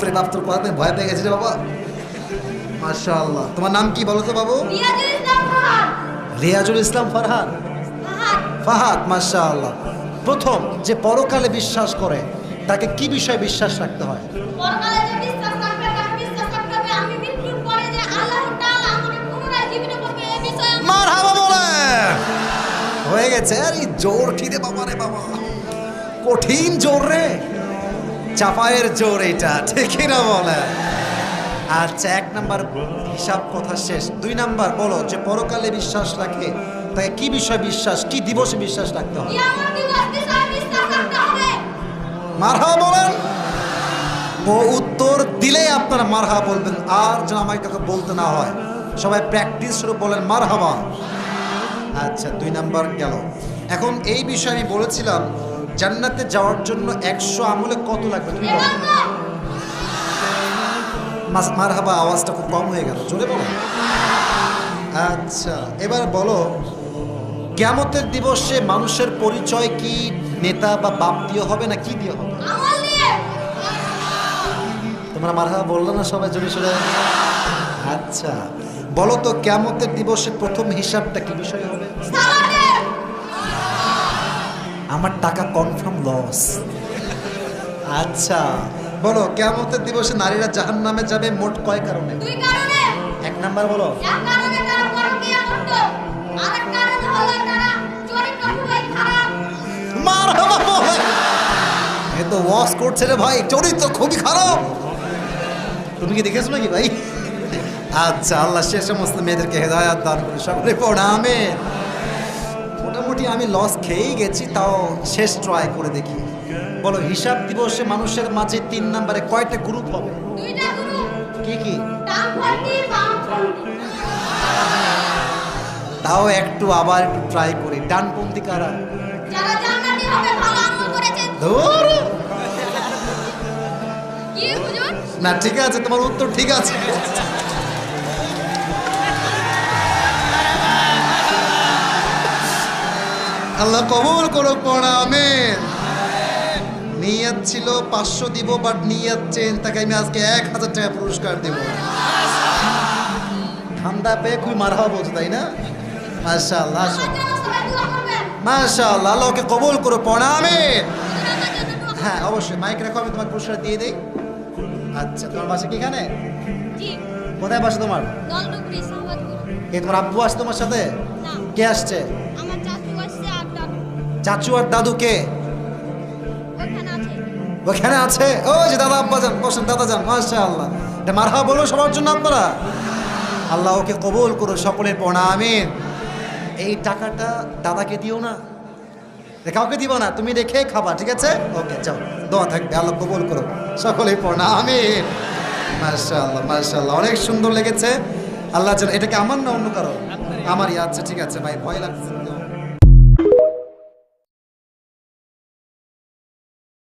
বাপরে বাপ, তোর কথা ভয় পেয়ে গেছে রে বাবা। মাশাআল্লাহ। তোমার নাম কি বলো তো বাবু? রিয়াজুল ইসলাম ফারহান। ফাহাদ, মাশাআল্লাহ। প্রথম যে পরকালে বিশ্বাস করে তাকে কি বিষয়ে বিশ্বাস রাখতে হয়? মারহাবা বলে হয়ে গেছে। আর এই জোর কি রে বাবা, রে বাবা, কঠিন জোর রে, চাপায়ের জোর এটা, ঠিক না বলে? আচ্ছা, 1 নাম্বার হিসাব কথা শেষ। 2 নাম্বার বলো, যে পরকালে বিশ্বাস রাখে তাকে কি বিষয় বিশ্বাস, কি দিবসে বিশ্বাস রাখতে হবে? মারহাবা বলেন। ও উত্তর দিলেই আপনারা মারহাবা বলবেন, আর যেন আমাকে কাউকে বলতে না হয়। সবাই প্র্যাকটিস শুরু বলেন মারহাবা। আচ্ছা, 2 নাম্বার গেল। এখন এই বিষয়ে আমি বলেছিলাম জান্নাতে যাওয়ার জন্য 100 আমলে কত লাগবে তুমি বলো? মারহাবা আওয়াজটা খুব কম হয়ে গেল, জোরে বলো। আচ্ছা, এবার বলো, কিয়ামতের দিবসে মানুষের পরিচয় কি নেতা বা বাপ দিয়ে হবে না কি দিয়ে হবে? তোমরা মারহাবা বললো না সবাই জোরে সোরে? আচ্ছা, বলো তো কিয়ামতের দিবসে প্রথম হিসাবটা কি বিষয় হবে? আমার টাকা কনফার্ম লস। আচ্ছা, বলো কিয়ামতের দিবসে নারীরা জাহান্নামে যাবে মোট কয় কারণে? 2 কারণে। 1 নাম্বার বলো। 1 কারণে তারা পরকীয়া করত, আরেক কারণ হলো তারা চরিত্র খুবই খারাপ। মারহাবা বলে। এ তো ওয়াজ করছে রে ভাই, চরিত্র খুবই খারাপ। তুমি কি দেখেছো নাকি ভাই? আচ্ছা, আল্লাহ সে সমস্ত মেয়েদেরকে হেদায়াত দান করে সকলে পড়া। আমিন। মোটামুটি আমি লস খেয়েই গেছি, তাও শেষ ট্রাই করে দেখি। বলো, হিসাব দিবসে মানুষের মাঝে 3 নম্বরে কয়টা গ্রুপ হবে? 2টা গ্রুপ। কি কি? ডানপন্থী, বামপন্থী। তাও একটু আবার একটু ট্রাই করি। ডানপন্থী কারা? যারা জান্নাতি হবে, ভালো আমল করেছে। ধুর। কি হুজুর? না, ঠিক আছে, তোমার উত্তর ঠিক আছে। আল্লাহ কবুল করো পড়া। আমিন। নিয়ত ছিল 500 দিব, বাট নিয়ত চেঞ্জ, তাকে আমি আজকে 1000 টাকা পুরস্কার দেব। ঠান্ডা পেয়ে খুবই মারহাবা বলছো, তাই না? মাশাআল্লাহ, আমার জন্য সবাই দোয়া করবেন। মাশাআল্লাহ। আল্লাহকে কবুল করো পড়া। আমিন। আমার জন্য দোয়া করবেন। হ্যাঁ, অবশ্যই মাইক রাখো, আমি তোমার পুরস্কার দিয়ে দেই। আচ্ছা, তোমার বাসা কি এখানে? জি। কোথায় বাসা তোমার? দলডুবরি সাহাবাদপুর। কে, তোমার আব্বু আসছে তোমার সাথে? না, কে আসছে? আমার চাচু আসছে আর দাদু চাচু আর দাদু কে? ওখানে আছে। ওখানে আছে। ও যে দাদা, আব্বা যান, বসেন দাদা যান। মাশাআল্লাহ। এটা মারহাবা বলো সবার জন্য আপনারা। আল্লাহ ওকে কবুল করো সকলের পড়া। আমিন। এই টাকাটা দাদাকে দিও না, কাউকে দিব না, তুমি রেখে খাবা, ঠিক আছে? ওকে, যাও, দোয়া থাকবে, আল্লাহ কবুল করো সকলেই পড়া। আমিন। মাশাআল্লাহ, মাশাআল্লাহ, অনেক সুন্দর লেগেছে। আল্লাহ, এটাকে আমার না অন্য কারো? আমারই। আচ্ছা, ঠিক আছে ভাই, ভয় লাগছে।